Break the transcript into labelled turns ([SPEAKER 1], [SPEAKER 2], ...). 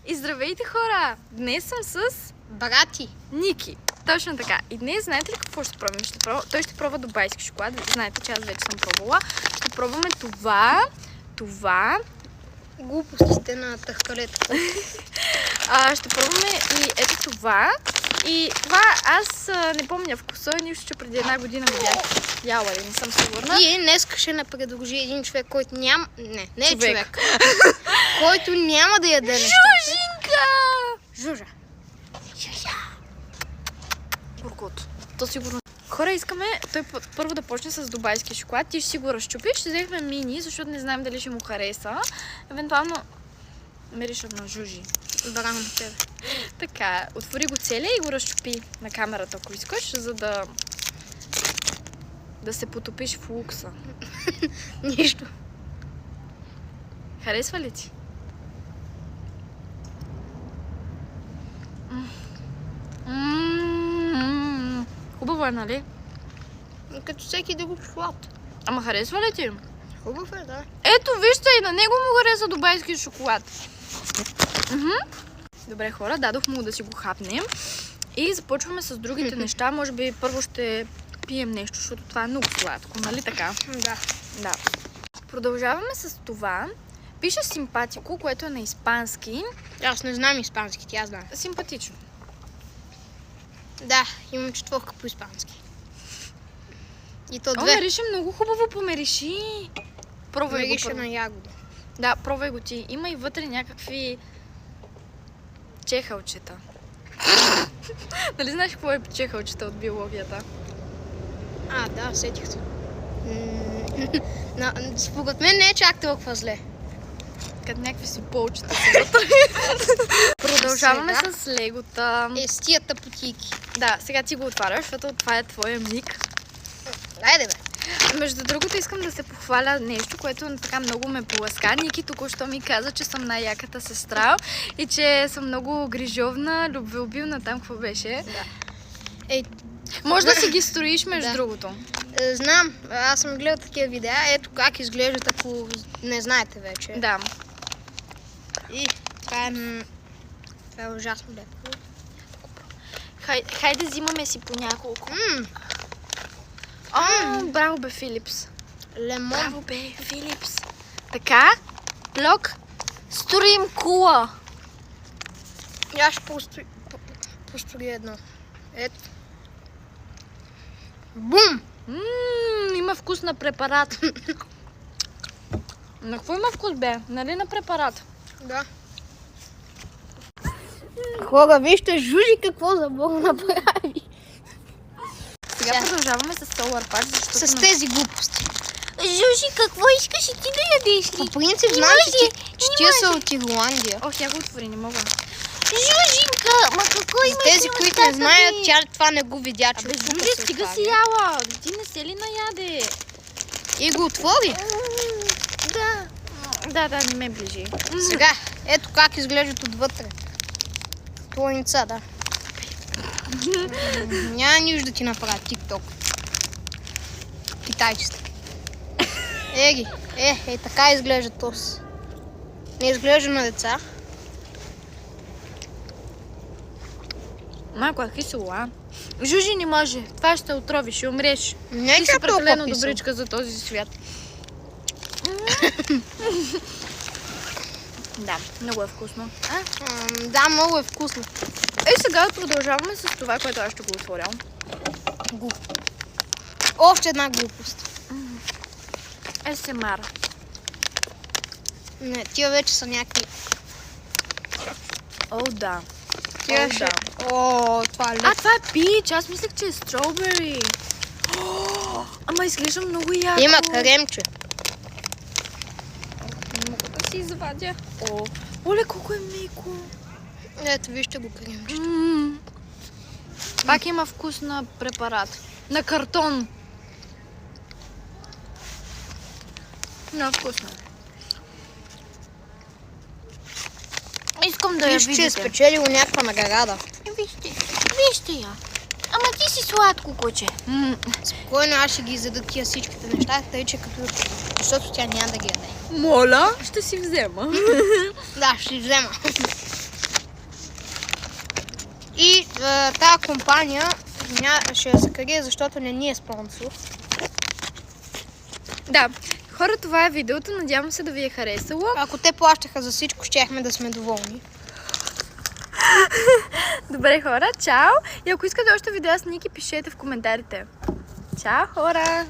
[SPEAKER 1] И здравейте, хора! Днес съм с
[SPEAKER 2] брати
[SPEAKER 1] Ники. Точно така. И днес знаете ли какво ще пробваме? Той ще пробва дубайски шоколад. Знаете, че аз вече съм пробвала. Ще пробваме това.
[SPEAKER 2] Глупостите на тъхкалета.
[SPEAKER 1] Ще пробваме и ето това. И това аз не помня вкуса, нищо, че преди една година го бях яла и не съм сигурна.
[SPEAKER 2] И днес ще не предложи един човек, който няма... Не е човек. Който няма да яде нещата.
[SPEAKER 1] Жужинка!
[SPEAKER 2] Жужа.
[SPEAKER 1] Горкото. То сигурно. Хора, искаме той първо да почне с дубайски шоколад. Ти ще си го разчупиш. Ще взехме мини, защото не знаем дали ще му хареса. Евентуално мириша на жужи.
[SPEAKER 2] Браво на тебе.
[SPEAKER 1] Така, отвори го целия и го разчупи на камерата, ако искаш, за да се потопиш в лукса.
[SPEAKER 2] Нищо.
[SPEAKER 1] Харесва ли ти? Хубаво е, нали?
[SPEAKER 2] Като всеки друг шоколад.
[SPEAKER 1] Ама харесва ли ти?
[SPEAKER 2] Хубаво е, да.
[SPEAKER 1] Ето, вижте, и на него му хареса дубайски шоколад. Добре, хора, дадох му да си го хапнем. И започваме с другите неща. Може би първо ще пием нещо, защото това е много сладко, нали така? Да. Продължаваме с това. Пише симпатико, което е на испански.
[SPEAKER 2] Аз не знам испански, тя знае.
[SPEAKER 1] Симпатично.
[SPEAKER 2] Да, имам четворка по испански. И то две.
[SPEAKER 1] Мирише много хубаво, помириши. Пробвай го.
[SPEAKER 2] Мирише на ягода.
[SPEAKER 1] Да, пробвай го ти. Има и вътре някакви чехалчета. Нали знаеш какво е чехалчета от биологията?
[SPEAKER 2] Да, сетих се. Според мен не е чак толкова зле.
[SPEAKER 1] Като някакви си полчета са вътре. Продължаваме с легота.
[SPEAKER 2] С тия тъпотики.
[SPEAKER 1] Да, сега ти го отваряш, защото това е твоя миг.
[SPEAKER 2] Айде бе.
[SPEAKER 1] Между другото искам да се похваля нещо, което така много ме поласка. Ники току-що ми каза, че съм най-яката сестра и че съм много грижовна, любвеобилна. Там какво беше?
[SPEAKER 2] Да.
[SPEAKER 1] Може да си ги строиш между другото.
[SPEAKER 2] Знам, аз съм гледал такива видеа. Ето как изглеждат, ако не знаете вече.
[SPEAKER 1] Да.
[SPEAKER 2] И това е ужасно леко.
[SPEAKER 1] Хайде, взимаме си по няколко. Браво бе, Филипс.
[SPEAKER 2] Лемон.
[SPEAKER 1] Браво бе, Филипс. Така, блок, строим кула.
[SPEAKER 2] И аз ще построя едно. Ето. Бум!
[SPEAKER 1] Има вкус на препарат. На какво има вкус, бе? Нали на препарат?
[SPEAKER 2] Да. Хора, вижте, Жужи какво за Бог направи.
[SPEAKER 1] Сега продължаваме с Solar Patch, защото...
[SPEAKER 2] С тези глупости.
[SPEAKER 1] Жужи, какво искаш и ти да ядеш ли?
[SPEAKER 2] По принцип, знаеш, че тия са от Ирландия.
[SPEAKER 1] Ох, я го отвори, не мога.
[SPEAKER 3] Жужинка, ма какво има?
[SPEAKER 2] За тези, които не знаят, тя това не го видя, че
[SPEAKER 1] Жужи, стига си яла. Ти не се ли наяде?
[SPEAKER 2] И го отвори.
[SPEAKER 1] Да, не ме ближи.
[SPEAKER 2] Сега, ето как изглеждат отвътре. Планица, да. Няма нищо да ти направя тик-ток. Китайчета. Еги, така изглежда тос. Не изглежда на деца.
[SPEAKER 1] Майко е кисело, а? Жужи не може. Това ще отрови, ще умреш.
[SPEAKER 2] Не,
[SPEAKER 1] Ти си прекалено добричка за този свят. Да, много е вкусно.
[SPEAKER 2] Да, много е вкусно.
[SPEAKER 1] Сега продължаваме с това, което аз ще го отворя.
[SPEAKER 2] Още една глупост.
[SPEAKER 1] СМР.
[SPEAKER 2] Не, тия вече са някакви...
[SPEAKER 1] Да.
[SPEAKER 2] Това е леп.
[SPEAKER 1] Това е пич. Аз мислех, че е стробери. Ама изглежда много яко.
[SPEAKER 2] Има кремче.
[SPEAKER 1] Не мога да си извадя. Оле, колко е меко.
[SPEAKER 2] Ето, вижте го кремче.
[SPEAKER 1] Пак има вкус на препарат. На картон. Много вкусно. Искам да я
[SPEAKER 2] Виж, че е
[SPEAKER 1] видите.
[SPEAKER 2] спечелило някаква награда.
[SPEAKER 3] Вижте я. Ама ти си сладко, куче.
[SPEAKER 2] Спокойно, аз ще ги изяда тия всичките неща, тъй че защото тя няма да ги яде.
[SPEAKER 1] Моля, ще си взема.
[SPEAKER 2] Да, ще взема. И тази компания ще я закрия, защото не ни е спонсор.
[SPEAKER 1] Да, хора, това е видеото. Надявам се да ви е харесало.
[SPEAKER 2] Ако те плащаха за всичко, щяхме да сме доволни.
[SPEAKER 1] Добре, хора, чао! И ако искате още видеа с Ники, пишете в коментарите. Чао, хора!